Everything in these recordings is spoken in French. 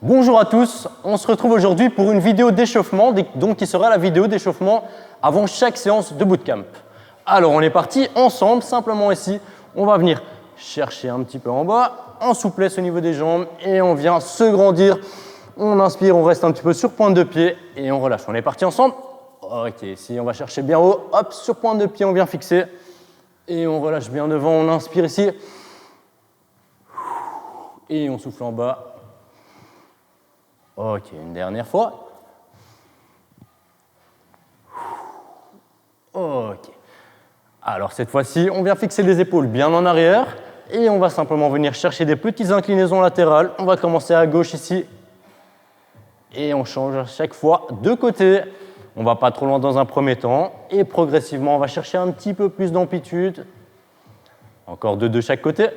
Bonjour à tous, on se retrouve aujourd'hui pour une vidéo d'échauffement, donc qui sera la vidéo d'échauffement avant chaque séance de bootcamp. Alors on est parti ensemble, simplement ici, on va venir chercher un petit peu en bas, en souplesse au niveau des jambes et on vient se grandir. On inspire, on reste un petit peu sur pointe de pied et on relâche. On est parti ensemble. Ok, ici on va chercher bien haut, hop, sur pointe de pied on vient fixer et on relâche bien devant, on inspire ici et on souffle en bas. Ok, une dernière fois. Ok. Alors cette fois-ci, on vient fixer les épaules bien en arrière et on va simplement venir chercher des petites inclinaisons latérales. On va commencer à gauche ici et on change à chaque fois de côté. On ne va pas trop loin dans un premier temps et progressivement, on va chercher un petit peu plus d'amplitude. Encore deux de chaque côté.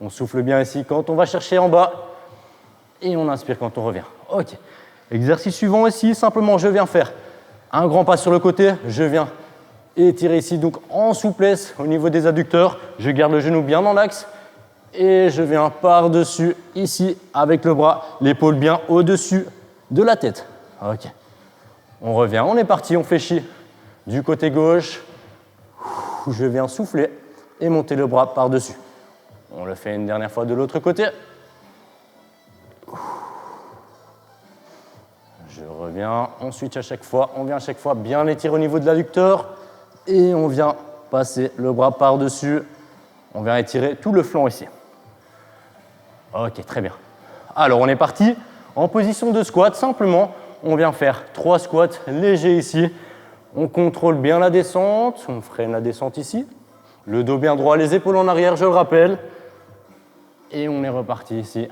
On souffle bien ici quand on va chercher en bas. Et on inspire quand on revient. Ok. Exercice suivant ici, simplement je viens faire un grand pas sur le côté, je viens étirer ici donc en souplesse au niveau des adducteurs, je garde le genou bien dans l'axe et je viens par-dessus ici avec le bras, l'épaule bien au-dessus de la tête. Ok. On revient, on est parti, on fléchit du côté gauche, je viens souffler et monter le bras par-dessus. On le fait une dernière fois de l'autre côté. Je reviens, ensuite à chaque fois, on vient à chaque fois bien étirer au niveau de l'adducteur et on vient passer le bras par-dessus. On vient étirer tout le flanc ici. Ok, très bien. Alors on est parti en position de squat, simplement on vient faire 3 squats légers ici. On contrôle bien la descente, on freine la descente ici. Le dos bien droit, les épaules en arrière, je le rappelle. Et on est reparti ici.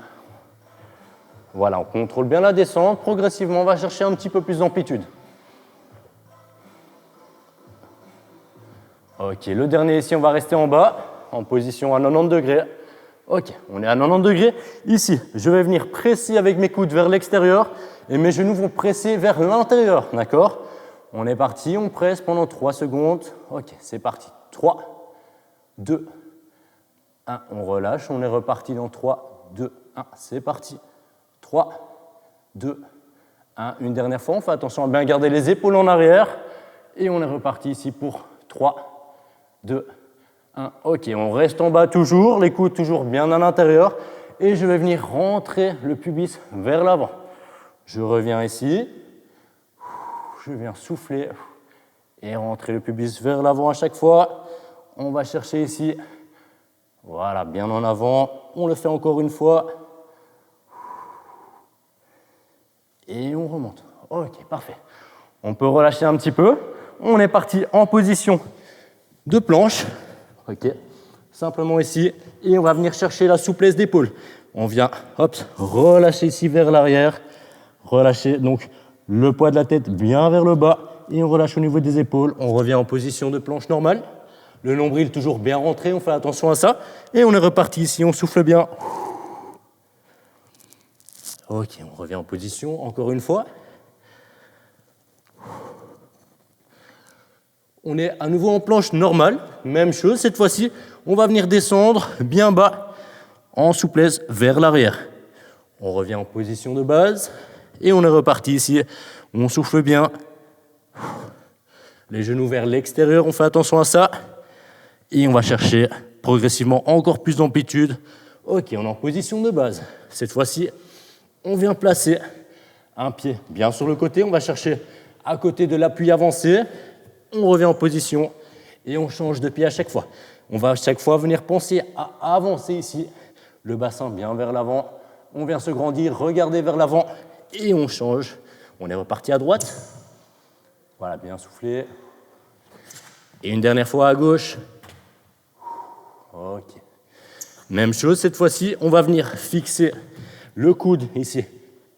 Voilà, on contrôle bien la descente. Progressivement, on va chercher un petit peu plus d'amplitude. Ok, le dernier ici, on va rester en bas, en position à 90 degrés. Ok, on est à 90 degrés. Ici, je vais venir presser avec mes coudes vers l'extérieur et mes genoux vont presser vers l'intérieur. D'accord? On est parti, on presse pendant 3 secondes. Ok, c'est parti. 3, 2, 1. On relâche, on est reparti dans 3, 2, 1. C'est parti. 3, 2, 1. Une dernière fois, on fait attention à bien garder les épaules en arrière. Et on est reparti ici pour 3, 2, 1. Ok, on reste en bas toujours, les coudes toujours bien à l'intérieur. Et je vais venir rentrer le pubis vers l'avant. Je reviens ici. Je viens souffler et rentrer le pubis vers l'avant à chaque fois. On va chercher ici. Voilà, bien en avant. On le fait encore une fois. Et on remonte. Ok, parfait. On peut relâcher un petit peu. On est parti en position de planche. Ok. Simplement ici. Et on va venir chercher la souplesse d'épaule. On vient, hop, relâcher ici vers l'arrière. Relâcher donc le poids de la tête bien vers le bas. Et on relâche au niveau des épaules. On revient en position de planche normale. Le nombril toujours bien rentré. On fait attention à ça. Et on est reparti ici. On souffle bien. Ok, on revient en position, encore une fois. On est à nouveau en planche normale, même chose. Cette fois-ci, on va venir descendre bien bas, en souplesse vers l'arrière. On revient en position de base et on est reparti ici. On souffle bien. Les genoux vers l'extérieur, on fait attention à ça. Et on va chercher progressivement encore plus d'amplitude. Ok, on est en position de base. Cette fois-ci, on vient placer un pied bien sur le côté. On va chercher à côté de l'appui avancé. On revient en position et on change de pied à chaque fois. On va à chaque fois venir penser à avancer ici. Le bassin bien vers l'avant. On vient se grandir, regarder vers l'avant et on change. On est reparti à droite. Voilà, bien soufflé. Et une dernière fois à gauche. Ok. Même chose, cette fois-ci, on va venir fixer le coude ici,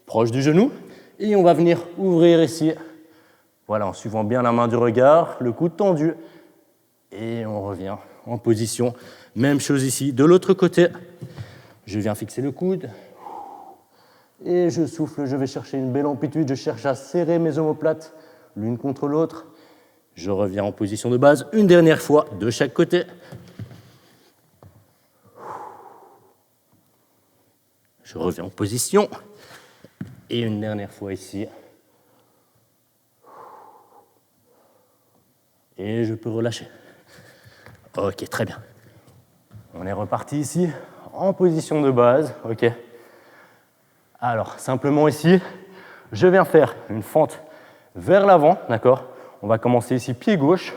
proche du genou, et on va venir ouvrir ici, voilà, en suivant bien la main du regard, le coude tendu, et on revient en position. Même chose ici, de l'autre côté, je viens fixer le coude, et je souffle, je vais chercher une belle amplitude, je cherche à serrer mes omoplates l'une contre l'autre, je reviens en position de base, une dernière fois, de chaque côté. Je reviens en position. Et une dernière fois ici. Et je peux relâcher. Ok, très bien. On est reparti ici, en position de base. Ok. Alors, simplement ici, je viens faire une fente vers l'avant, d'accord? On va commencer ici, pied gauche.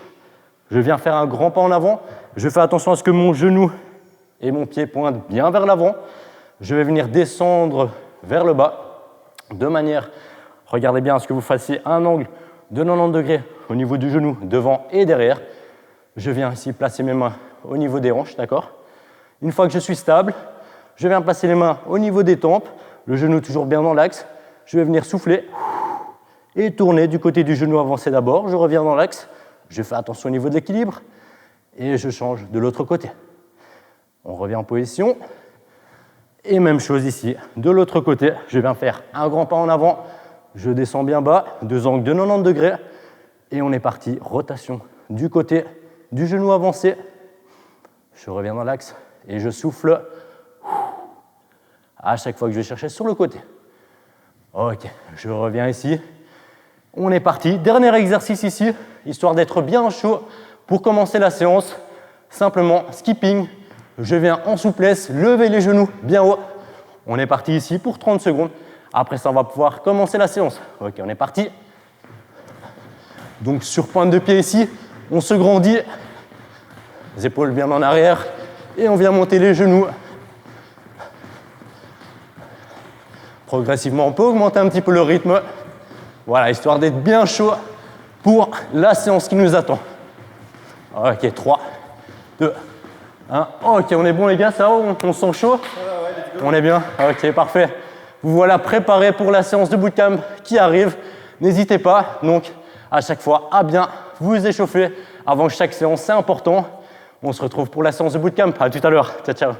Je viens faire un grand pas en avant. Je fais attention à ce que mon genou et mon pied pointent bien vers l'avant. Je vais venir descendre vers le bas, de manière, regardez bien à ce que vous fassiez un angle de 90 degrés au niveau du genou, devant et derrière. Je viens ici placer mes mains au niveau des hanches, d'accord? Une fois que je suis stable, je viens placer les mains au niveau des tempes, le genou toujours bien dans l'axe. Je vais venir souffler et tourner du côté du genou avancé d'abord. Je reviens dans l'axe, je fais attention au niveau de l'équilibre et je change de l'autre côté. On revient en position. Et même chose ici, de l'autre côté, je viens faire un grand pas en avant, je descends bien bas, deux angles de 90 degrés, et on est parti, rotation du côté du genou avancé. Je reviens dans l'axe et je souffle à chaque fois que je vais chercher sur le côté. Ok, je reviens ici. On est parti. Dernier exercice ici, histoire d'être bien chaud pour commencer la séance. Simplement, skipping. Je viens en souplesse, lever les genoux bien haut. On est parti ici pour 30 secondes. Après ça, on va pouvoir commencer la séance. Ok, on est parti. Donc, sur pointe de pied ici, on se grandit. Les épaules bien en arrière. Et on vient monter les genoux. Progressivement, on peut augmenter un petit peu le rythme. Voilà, histoire d'être bien chaud pour la séance qui nous attend. Ok, 3, 2, 1. Ok, on est bon les gars, ça va, on se sent chaud? On est bien? Ok, parfait. Vous voilà préparés pour la séance de bootcamp qui arrive. N'hésitez pas, donc, à chaque fois, à bien vous échauffer avant chaque séance, c'est important. On se retrouve pour la séance de bootcamp. À tout à l'heure. Ciao, ciao.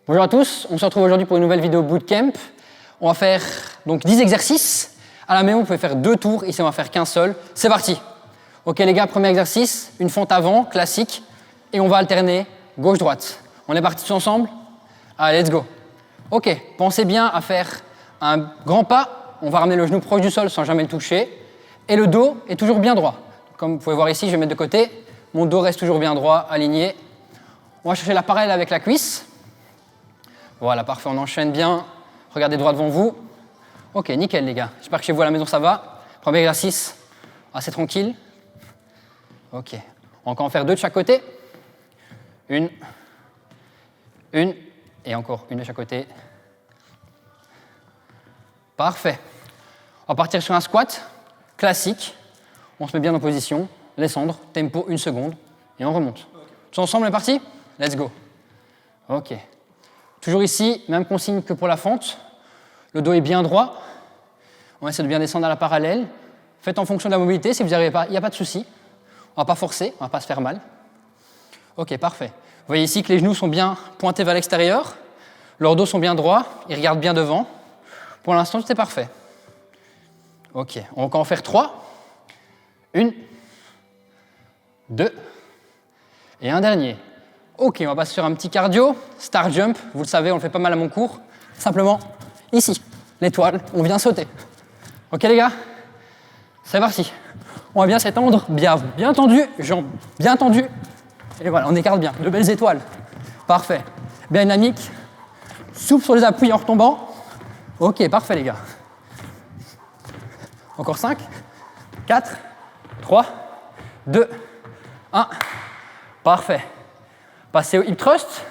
Bonjour à tous, on se retrouve aujourd'hui pour une nouvelle vidéo bootcamp. On va faire donc 10 exercices. À la maison, vous pouvez faire 2 tours. Ici, on va faire qu'un seul. C'est parti. Ok les gars, premier exercice, une fente avant, classique. Et on va alterner gauche-droite. On est partis tous ensemble? Allez, let's go. Ok, pensez bien à faire un grand pas. On va ramener le genou proche du sol sans jamais le toucher. Et le dos est toujours bien droit. Comme vous pouvez voir ici, je vais mettre de côté. Mon dos reste toujours bien droit, aligné. On va chercher la parallèle avec la cuisse. Voilà, parfait, on enchaîne bien. Regardez droit devant vous. Ok, nickel les gars. J'espère que chez vous à la maison ça va. Premier exercice, assez tranquille. Ok, on va encore en faire 2 de chaque côté. Une, et encore une de chaque côté. Parfait. On va partir sur un squat classique. On se met bien en position, descendre, tempo 1 seconde, et on remonte. Tous ensemble, on est parti? Let's go. Ok. Toujours ici, même consigne que pour la fente. Le dos est bien droit. On essaie de bien descendre à la parallèle. Faites en fonction de la mobilité. Si vous n'y arrivez pas, il n'y a pas de souci. On ne va pas forcer, on ne va pas se faire mal. Ok, parfait. Vous voyez ici que les genoux sont bien pointés vers l'extérieur. Leurs dos sont bien droits. Ils regardent bien devant. Pour l'instant, tout est parfait. Ok, on va encore en faire 3. 1, 2, et un dernier. Ok, on va passer sur un petit cardio, star jump, vous le savez, on le fait pas mal à mon cours. Simplement, ici, l'étoile, on vient sauter. Ok les gars? C'est parti. On va bien s'étendre, bien tendu, jambes bien tendues. Et voilà, on écarte bien, 2 belles étoiles. Parfait. Bien dynamique. Souple sur les appuis en retombant. Ok, parfait les gars. Encore 5, 4, 3, 2, 1. Parfait. Passez au hip thrust.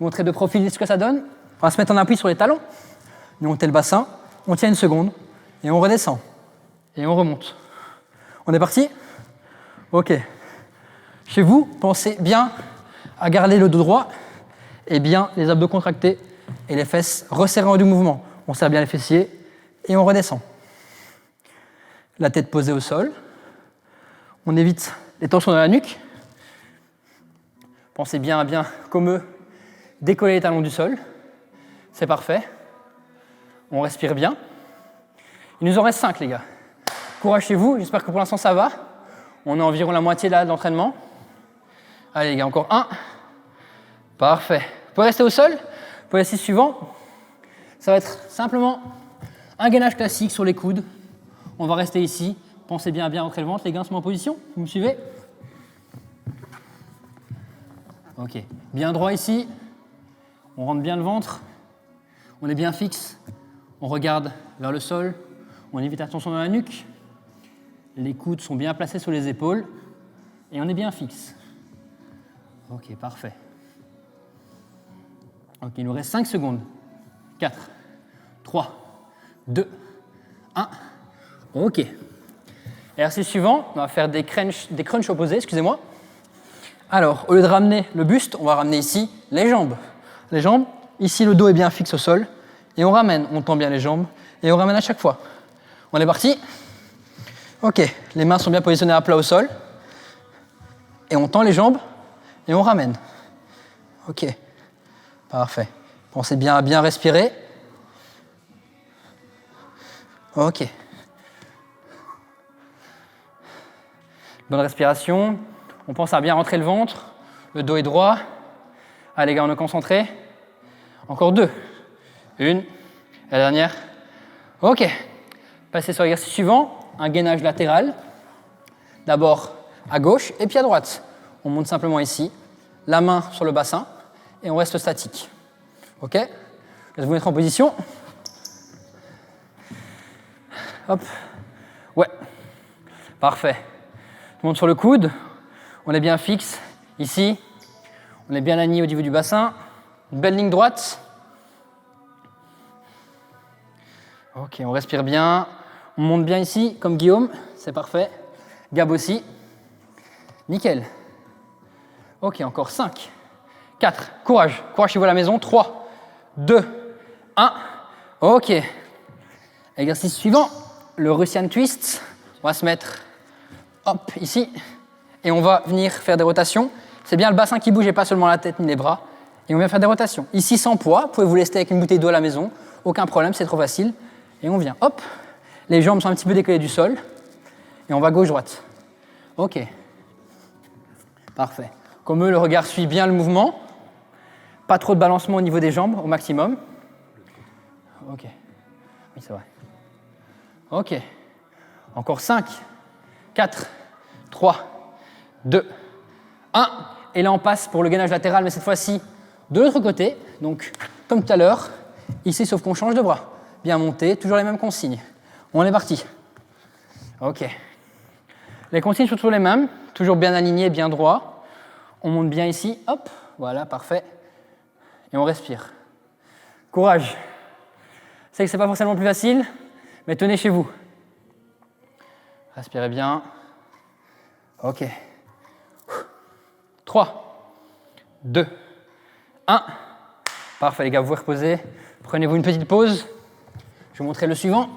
Montrez de profil ce que ça donne. On va se mettre en appui sur les talons. Monter le bassin. On tient 1 seconde. Et on redescend. Et on remonte. On est parti? Ok. Chez vous, pensez bien à garder le dos droit et bien les abdos contractés et les fesses resserrées du mouvement. On serre bien les fessiers et on redescend. La tête posée au sol. On évite les tensions dans la nuque. Pensez bien à bien, comme eux, décoller les talons du sol. C'est parfait. On respire bien. Il nous en reste 5, les gars. Courage chez vous. J'espère que pour l'instant, ça va. On est environ la moitié là de l'entraînement. Allez, les gars, encore 1. Parfait. Vous pouvez rester au sol. Pour l'exercice suivant, Ça va être simplement un gainage classique sur les coudes. On va rester ici. Pensez bien à bien rentrer le ventre. Les gains sont en position. Vous me suivez? Ok. Bien droit ici. On rentre bien le ventre. On est bien fixe. On regarde vers le sol. On évite attention dans la nuque. Les coudes sont bien placés sur les épaules. Et on est bien fixe. Ok, parfait. Ok, il nous reste 5 secondes. 4, 3, 2, 1. Ok. Exercice suivant, on va faire des crunchs opposés, excusez-moi. Alors, au lieu de ramener le buste, on va ramener ici les jambes. Les jambes, ici le dos est bien fixe au sol. Et on ramène, on tend bien les jambes. Et on ramène à chaque fois. On est parti. Ok, les mains sont bien positionnées à plat au sol. Et on tend les jambes et on ramène. Ok, parfait. Pensez bien à bien respirer. Ok. Bonne respiration. On pense à bien rentrer le ventre. Le dos est droit. Allez, les gars, on est concentrés. Encore 2. 1. La dernière. Ok. Passez sur l'exercice suivant. Un gainage latéral. D'abord à gauche et puis à droite. On monte simplement ici. La main sur le bassin. Et on reste statique. Ok. Laissez-vous mettre en position. Hop. Ouais. Parfait. Tout le monde sur le coude. On est bien fixe. Ici. On est bien aligné au niveau du bassin. Une belle ligne droite. Ok, on respire bien. On monte bien ici, comme Guillaume. C'est parfait. Gab aussi. Nickel. Ok, encore 5, 4. Courage. Courage chez vous à la maison. 3, 2, 1. Ok. Exercice suivant. Le Russian twist. On va se mettre hop, ici. Et on va venir faire des rotations. C'est bien le bassin qui bouge et pas seulement la tête ni les bras. Et on vient faire des rotations. Ici, sans poids. Vous pouvez vous lester avec une bouteille d'eau à la maison. Aucun problème, c'est trop facile. Et on vient, hop. Les jambes sont un petit peu décollées du sol. Et on va gauche-droite. Ok. Parfait. Comme eux, le regard suit bien le mouvement. Pas trop de balancement au niveau des jambes, au maximum. Ok. Oui, c'est vrai. Ok. Encore 5, 4, 3, 2, 1. Et là, on passe pour le gainage latéral, mais cette fois-ci de l'autre côté. Donc, comme tout à l'heure, ici, sauf qu'on change de bras. Bien monté, toujours les mêmes consignes. On est parti. Ok. Les consignes sont toujours les mêmes, toujours bien alignées, bien droit. On monte bien ici, hop, voilà, parfait. Et on respire. Courage. Je sais que ce n'est pas forcément plus facile, mais tenez chez vous. Respirez bien. Ok. 3, 2, 1. Parfait, les gars, vous vous reposez. Prenez-vous une petite pause. Je vais vous montrer le suivant.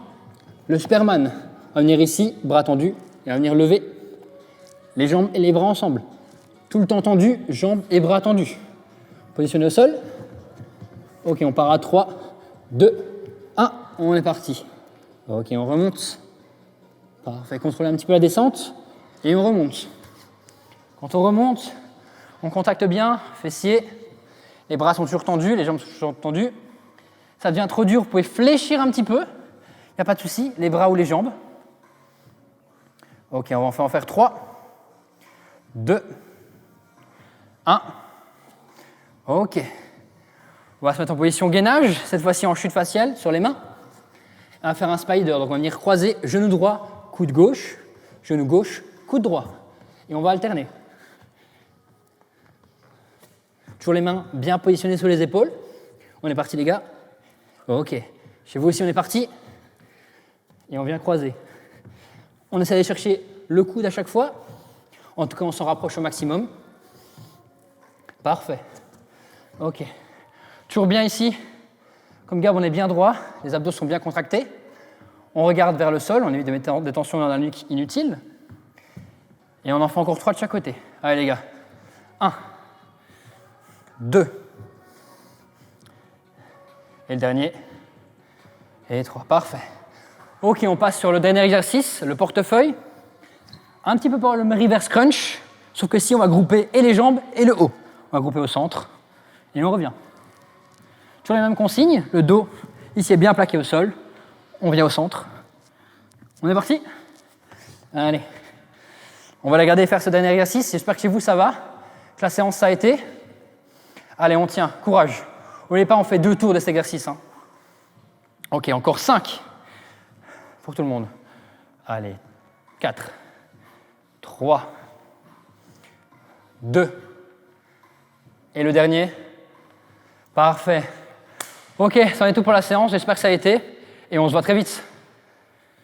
Le Superman. On va venir ici, bras tendus, et on va venir lever les jambes et les bras ensemble. Tout le temps tendu, jambes et bras tendus. Positionné au sol. Ok, on part à 3, 2, 1. On est parti. Ok, on remonte. Parfait, contrôlez un petit peu la descente. Et on remonte. Quand on remonte, on contacte bien, fessiers. Les bras sont toujours tendus, les jambes sont toujours tendues. Ça devient trop dur, vous pouvez fléchir un petit peu. Il n'y a pas de souci, les bras ou les jambes. Ok, on va en faire 3, 2, 1. Ok. On va se mettre en position gainage, cette fois-ci en chute faciale sur les mains. On va faire un spider, donc on va venir croiser genou droit, coude gauche, genou gauche, coude droit. Et on va alterner. Toujours les mains bien positionnées sur les épaules. On est parti les gars. Ok. Chez vous aussi on est parti. Et on vient croiser. On essaie d'aller chercher le coude à chaque fois. En tout cas, on s'en rapproche au maximum. Parfait. Ok. Toujours bien ici. Comme Gab, on est bien droit. Les abdos sont bien contractés. On regarde vers le sol. On évite de mettre des tensions dans la nuque inutiles. Et on en fait encore 3 de chaque côté. Allez les gars. 1, 2. Et le dernier. Et 3. Parfait. Ok, on passe sur le dernier exercice, le portefeuille. Un petit peu pour le reverse crunch, sauf que ici, on va grouper et les jambes et le haut. On va grouper au centre et on revient. Toujours les mêmes consignes, le dos Ici est bien plaqué au sol. On vient au centre. On est parti? Allez. On va la garder et faire ce dernier exercice. J'espère que chez vous, ça va. Que la séance, ça a été. Allez, on tient. Courage. N'oubliez pas, on fait 2 tours de cet exercice. Hein. OK, encore 5. Pour tout le monde. Allez. 4. 3. 2. Et le dernier. Parfait. OK, ça en est tout pour la séance. J'espère que ça a été. Et on se voit très vite.